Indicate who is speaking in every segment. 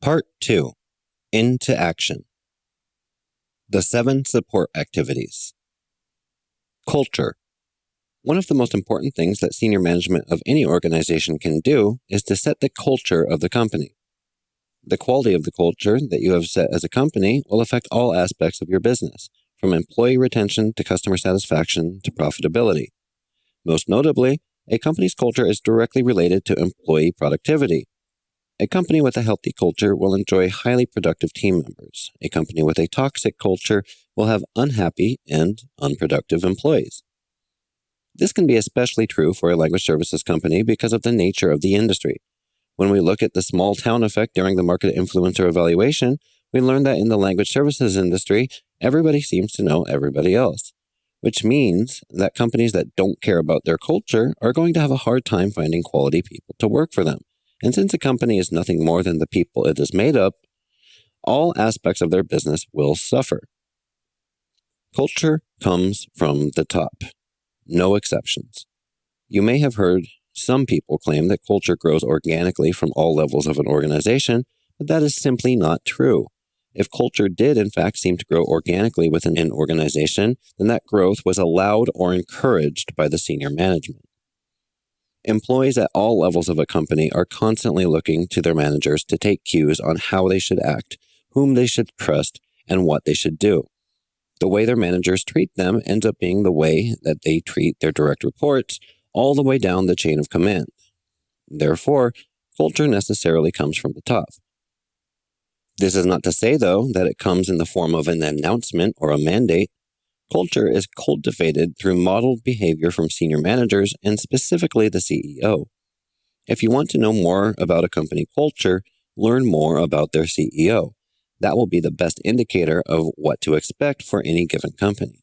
Speaker 1: Part 2. Into Action. The 7 Support Activities. Culture. One of the most important things that senior management of any organization can do is to set the culture of the company. The quality of the culture that you have set as a company will affect all aspects of your business, from employee retention to customer satisfaction to profitability. Most notably, a company's culture is directly related to employee productivity. A company with a healthy culture will enjoy highly productive team members. A company with a toxic culture will have unhappy and unproductive employees. This can be especially true for a language services company because of the nature of the industry. When we look at the small town effect during the market influencer evaluation, we learn that in the language services industry, everybody seems to know everybody else, which means that companies that don't care about their culture are going to have a hard time finding quality people to work for them. And since a company is nothing more than the people it is made up, all aspects of their business will suffer. Culture comes from the top. No exceptions. You may have heard some people claim that culture grows organically from all levels of an organization, but that is simply not true. If culture did in fact seem to grow organically within an organization, then that growth was allowed or encouraged by the senior management. Employees at all levels of a company are constantly looking to their managers to take cues on how they should act, whom they should trust, and what they should do. The way their managers treat them ends up being the way that they treat their direct reports, all the way down the chain of command. Therefore, culture necessarily comes from the top. This is not to say, though, that it comes in the form of an announcement or a mandate. Culture is cultivated through modeled behavior from senior managers and specifically the CEO. If you want to know more about a company culture, learn more about their CEO. That will be the best indicator of what to expect for any given company.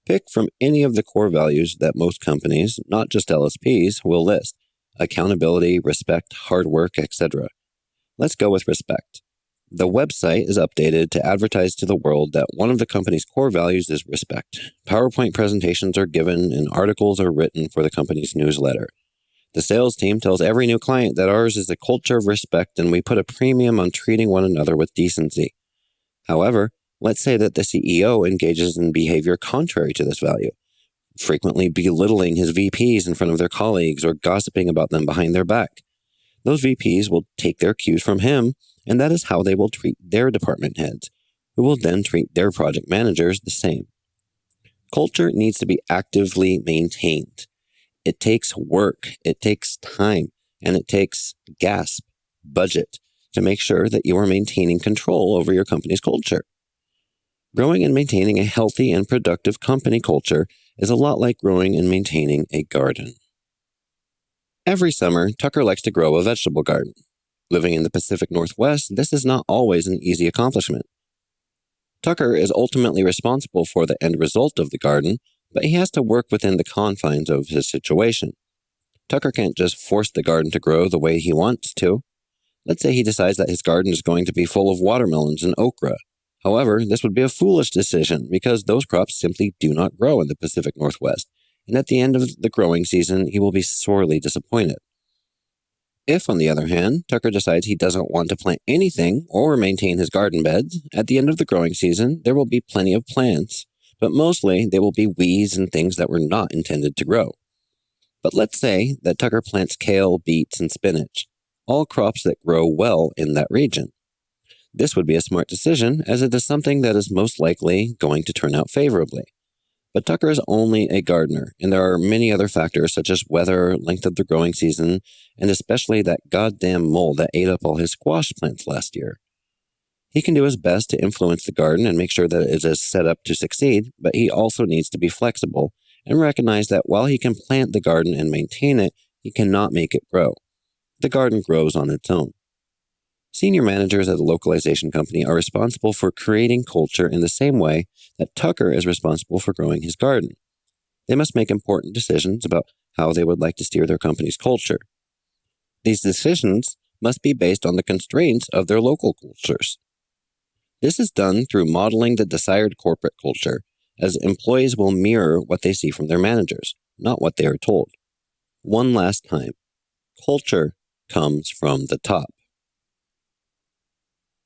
Speaker 1: Pick from any of the core values that most companies, not just LSPs, will list: accountability, respect, hard work, etc. Let's go with respect. The website is updated to advertise to the world that one of the company's core values is respect. PowerPoint presentations are given and articles are written for the company's newsletter. The sales team tells every new client that ours is a culture of respect and we put a premium on treating one another with decency. However, let's say that the CEO engages in behavior contrary to this value, frequently belittling his VPs in front of their colleagues or gossiping about them behind their back. Those VPs will take their cues from him, and that is how they will treat their department heads, who will then treat their project managers the same. Culture needs to be actively maintained. It takes work, it takes time, and it takes budget to make sure that you are maintaining control over your company's culture. Growing and maintaining a healthy and productive company culture is a lot like growing and maintaining a garden. Every summer, Tucker likes to grow a vegetable garden. Living in the Pacific Northwest, this is not always an easy accomplishment. Tucker is ultimately responsible for the end result of the garden, but he has to work within the confines of his situation. Tucker can't just force the garden to grow the way he wants to. Let's say he decides that his garden is going to be full of watermelons and okra. However, this would be a foolish decision because those crops simply do not grow in the Pacific Northwest, and at the end of the growing season, he will be sorely disappointed. If, on the other hand, Tucker decides he doesn't want to plant anything or maintain his garden beds, at the end of the growing season, there will be plenty of plants, but mostly they will be weeds and things that were not intended to grow. But let's say that Tucker plants kale, beets, and spinach, all crops that grow well in that region. This would be a smart decision, as it is something that is most likely going to turn out favorably. But Tucker is only a gardener, and there are many other factors such as weather, length of the growing season, and especially that goddamn mole that ate up all his squash plants last year. He can do his best to influence the garden and make sure that it is set up to succeed, but he also needs to be flexible and recognize that while he can plant the garden and maintain it, he cannot make it grow. The garden grows on its own. Senior managers at a localization company are responsible for creating culture in the same way that Tucker is responsible for growing his garden. They must make important decisions about how they would like to steer their company's culture. These decisions must be based on the constraints of their local cultures. This is done through modeling the desired corporate culture, as employees will mirror what they see from their managers, not what they are told. One last time, culture comes from the top.